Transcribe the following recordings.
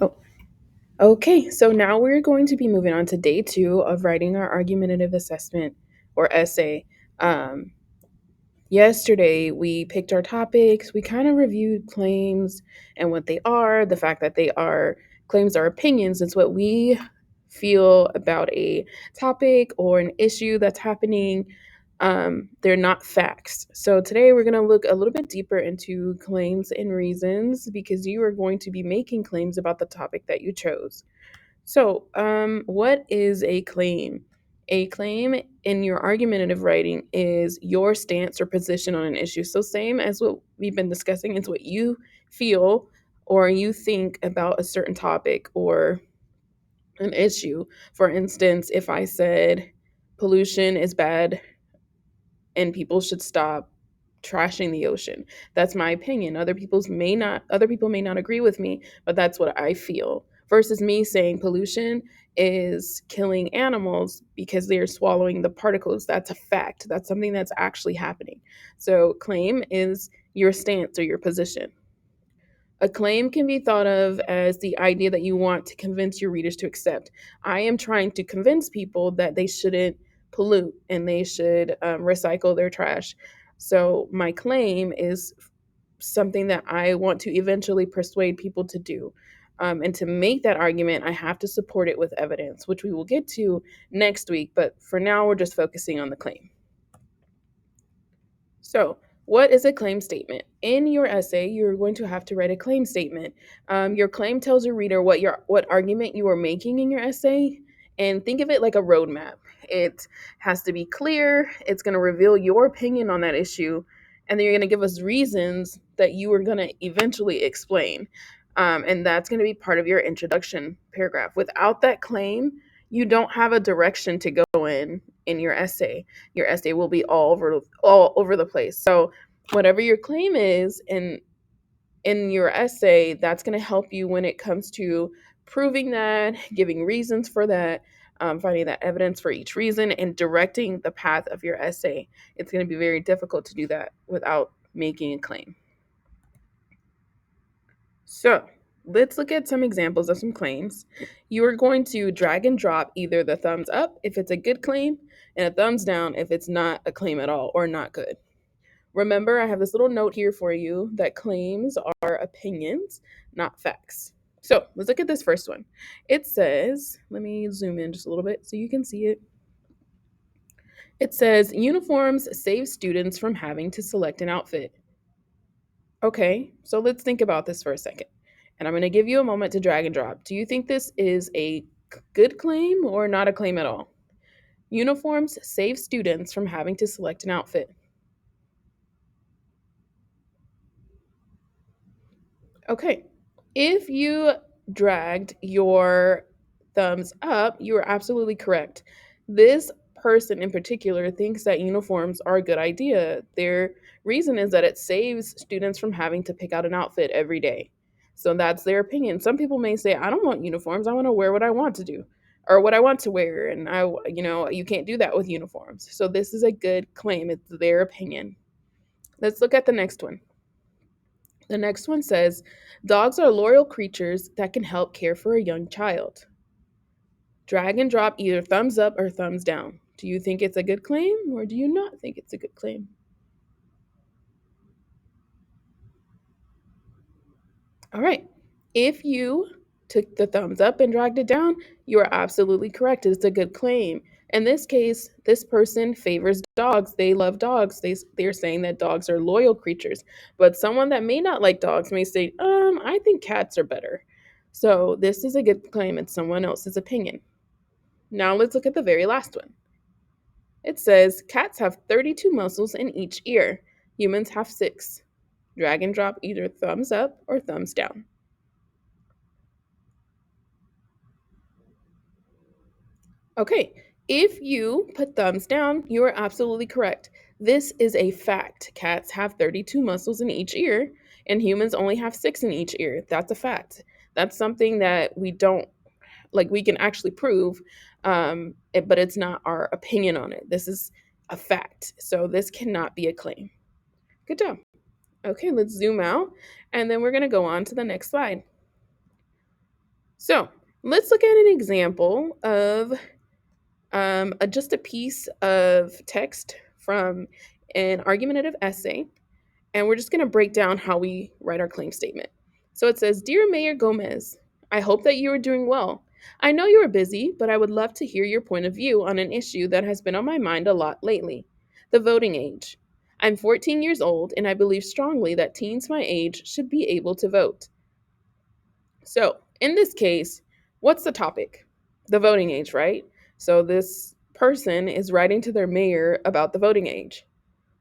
Oh, okay. So now we're going to be moving on to day two of writing our argumentative assessment or essay. Um, Yesterday, we picked our topics. We kind of reviewed claims and what they are, the fact that they are claims are opinions. It's what we feel about a topic or an issue that's happening. They're not facts. So today, we're going to look a little bit deeper into claims and reasons because you are going to be making claims about the topic that you chose. So, what is a claim? A claim in your argumentative writing is your stance or position on an issue. So, same as what we've been discussing, it's what you feel or you think about a certain topic or an issue. For instance, if I said pollution is bad and people should stop trashing the ocean. That's my opinion. Other people may not agree with me, but that's what I feel. Versus me saying pollution is killing animals because they are swallowing the particles. That's a fact. That's something that's actually happening. So claim is your stance or your position. A claim can be thought of as the idea that you want to convince your readers to accept. I am trying to convince people that they shouldn't pollute and they should recycle their trash. So, my claim is something that I want to eventually persuade people to do. And to make that argument, I have to support it with evidence, which we will get to next week. But for now, we're just focusing on the claim. So, what is a claim statement? In your essay, you're going to have to write a claim statement. Your claim tells your reader what argument you are making in your essay, and think of it like a roadmap. It has to be clear. It's going to reveal your opinion on that issue, and then you're going to give us reasons that you are going to eventually explain. And that's going to be part of your introduction paragraph. Without that claim, you don't have a direction to go in your essay will be all over the place. So whatever your claim is in your essay, that's going to help you when it comes to proving that, giving reasons for that, finding that evidence for each reason, and directing the path of your essay. It's going to be very difficult to do that without making a claim. So let's look at some examples of some claims. You are going to drag and drop either the thumbs up if it's a good claim and a thumbs down if it's not a claim at all or not good. Remember, I have this little note here for you that claims are opinions, not facts. So let's look at this first one. It says, let me zoom in just a little bit so you can see it. It says, uniforms save students from having to select an outfit. Okay, so let's think about this for a second. And I'm going to give you a moment to drag and drop. Do you think this is a good claim or not a claim at all? Uniforms save students from having to select an outfit. Okay, if you dragged your thumbs up, you are absolutely correct. This person in particular thinks that uniforms are a good idea. Their reason is that it saves students from having to pick out an outfit every day. So that's their opinion. Some people may say, I don't want uniforms. I want to wear what I want to do or what I want to wear. And you can't do that with uniforms. So this is a good claim. It's their opinion. Let's look at the next one. The next one says, dogs are loyal creatures that can help care for a young child. Drag and drop either thumbs up or thumbs down. Do you think it's a good claim or do you not think it's a good claim? All right. If you took the thumbs up and dragged it down, you are absolutely correct. It's a good claim. In this case, this person favors dogs. They love dogs. They're saying that dogs are loyal creatures. But someone that may not like dogs may say, I think cats are better. So this is a good claim. It's someone else's opinion. Now let's look at the very last one. It says cats have 32 muscles in each ear. Humans have 6. Drag and drop either thumbs up or thumbs down. Okay, if you put thumbs down, you are absolutely correct. This is a fact. Cats have 32 muscles in each ear, and humans only have 6 in each ear. That's a fact. That's something that we don't we can actually prove, but it's not our opinion on it. This is a fact. So this cannot be a claim. Good job. Okay, let's zoom out, and then we're going to go on to the next slide. So let's look at an example of just a piece of text from an argumentative essay, and we're just going to break down how we write our claim statement. So it says, Dear Mayor Gomez, I hope that you are doing well. I know you are busy, but I would love to hear your point of view on an issue that has been on my mind a lot lately: the voting age. I'm 14 years old, and I believe strongly that teens my age should be able to vote. So, in this case, what's the topic? The voting age, right? So, this person is writing to their mayor about the voting age.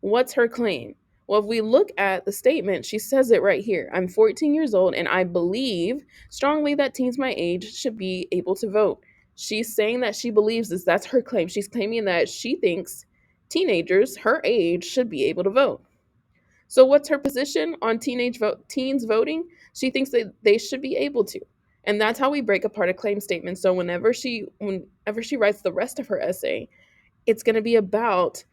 What's her claim? Well, if we look at the statement, she says it right here. I'm 14 years old and I believe strongly that teens my age should be able to vote. She's saying that she believes this. That's her claim. She's claiming that she thinks teenagers her age should be able to vote. So what's her position on teens voting? She thinks that they should be able to. And that's how we break apart a claim statement. So whenever she writes the rest of her essay, it's going to be about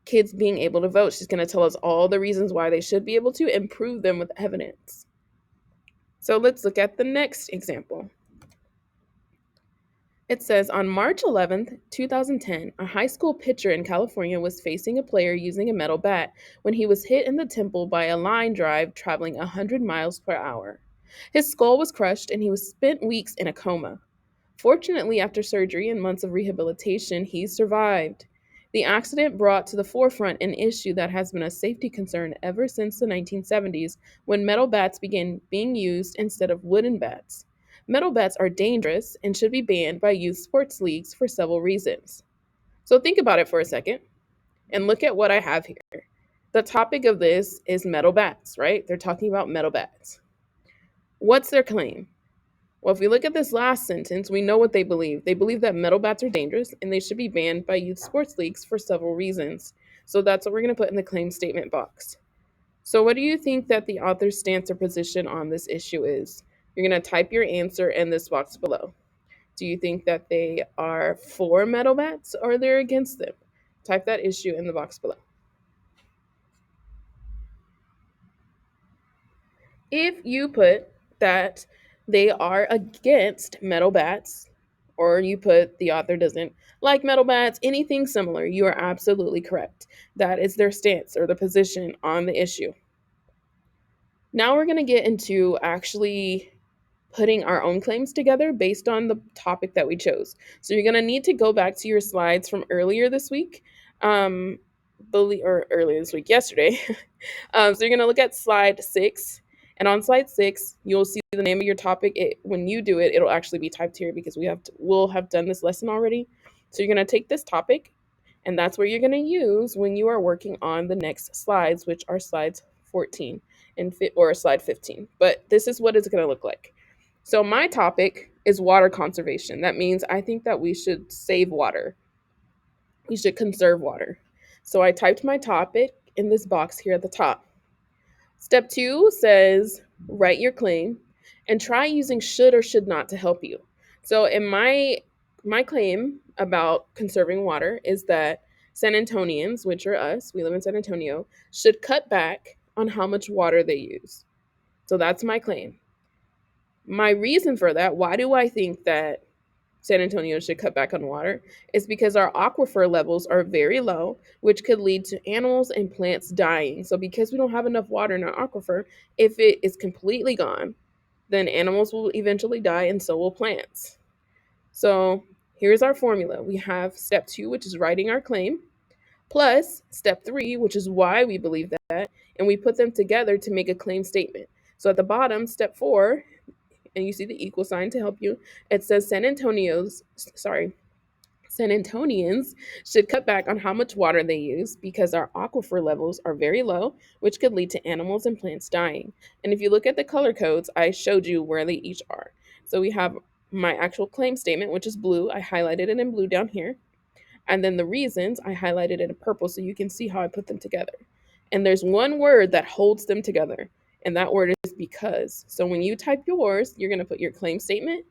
kids being able to vote. She's going to tell us all the reasons why they should be able to and prove them with evidence. So let's look at the next example. It says on March 11th, 2010, a high school pitcher in California was facing a player using a metal bat when he was hit in the temple by a line drive traveling 100 miles per hour. His skull was crushed and he was spent weeks in a coma. Fortunately, after surgery and months of rehabilitation, he survived. The accident brought to the forefront an issue that has been a safety concern ever since the 1970s, when metal bats began being used instead of wooden bats. Metal bats are dangerous and should be banned by youth sports leagues for several reasons. So think about it for a second and look at what I have here. The topic of this is metal bats, right? They're talking about metal bats. What's their claim? Well, if we look at this last sentence, we know what they believe. They believe that metal bats are dangerous and they should be banned by youth sports leagues for several reasons. So that's what we're going to put in the claim statement box. So, what do you think that the author's stance or position on this issue is? You're going to type your answer in this box below. Do you think that they are for metal bats or they're against them? Type that issue in the box below. If you put that they are against metal bats, or you put the author doesn't like metal bats, anything similar, you are absolutely correct. That is their stance or the position on the issue. Now we're going to get into actually putting our own claims together based on the topic that we chose. So you're going to need to go back to your slides from earlier this week, or earlier this week, yesterday. So you're going to look at slide 6. And on slide 6, you'll see the name of your topic. When you do it, it'll actually be typed here because we'll have done this lesson already. So you're going to take this topic, and that's what you're going to use when you are working on the next slides, which are slides 14 or slide 15. But this is what it's going to look like. So my topic is water conservation. That means I think that we should save water. We should conserve water. So I typed my topic in this box here at the top. Step 2 says write your claim and try using should or should not to help you. So in my claim about conserving water is that San Antonians, which are us, we live in San Antonio, should cut back on how much water they use. So that's my claim. My reason for that, why do I think that San Antonio should cut back on water, is because our aquifer levels are very low, which could lead to animals and plants dying. So, because we don't have enough water in our aquifer, if it is completely gone, then animals will eventually die and so will plants. So, here's our formula. We have step 2, which is writing our claim, plus step 3, which is why we believe that, and we put them together to make a claim statement. So, at the bottom, step 4, and you see the equal sign to help you, it says San Antonians should cut back on how much water they use because our aquifer levels are very low, which could lead to animals and plants dying. And if you look at the color codes, I showed you where they each are. So we have my actual claim statement, which is blue. I highlighted it in blue down here. And then the reasons, I highlighted it in purple so you can see how I put them together. And there's one word that holds them together, and that word is because. So when you type yours, you're going to put your claim statement,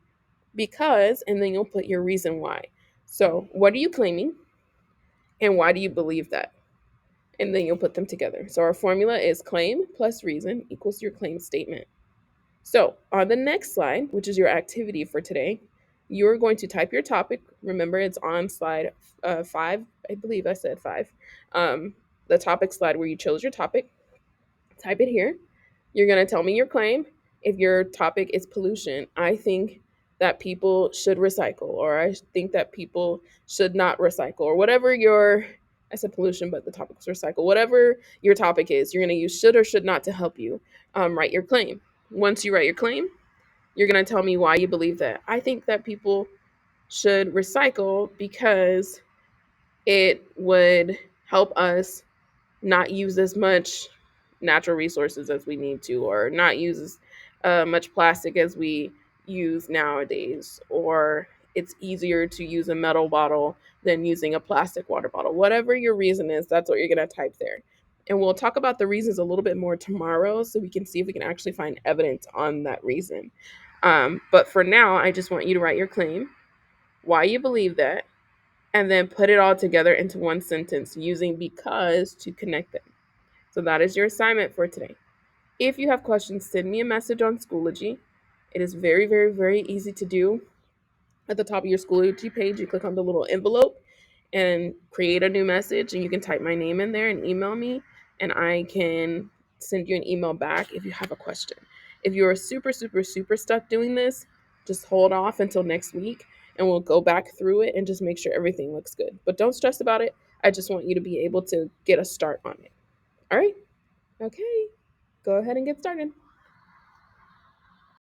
because, and then you'll put your reason why. So what are you claiming, and why do you believe that? And then you'll put them together. So our formula is claim plus reason equals your claim statement. So, on the next slide, which is your activity for today, you're going to type your topic. Remember, it's on slide 5. I believe I said 5. The topic slide where you chose your topic. Type it here. You're going to tell me your claim. If your topic is pollution, I think that people should recycle, or I think that people should not recycle, or whatever your, I said pollution, but the topic was recycle. Whatever your topic is, you're going to use should or should not to help you write your claim. Once you write your claim, you're going to tell me why you believe that. I think that people should recycle because it would help us not use as much natural resources as we need to, or not use as much plastic as we use nowadays, or it's easier to use a metal bottle than using a plastic water bottle. Whatever your reason is, that's what you're going to type there. And we'll talk about the reasons a little bit more tomorrow so we can see if we can actually find evidence on that reason. But for now, I just want you to write your claim, why you believe that, and then put it all together into one sentence using because to connect them. So that is your assignment for today. If you have questions, send me a message on Schoology. It is very, very, very easy to do. At the top of your Schoology page, you click on the little envelope and create a new message, and you can type my name in there and email me, and I can send you an email back if you have a question. If you're super, super, super stuck doing this, just hold off until next week and we'll go back through it and just make sure everything looks good. But don't stress about it. I just want you to be able to get a start on it. All right? Okay. Go ahead and get started.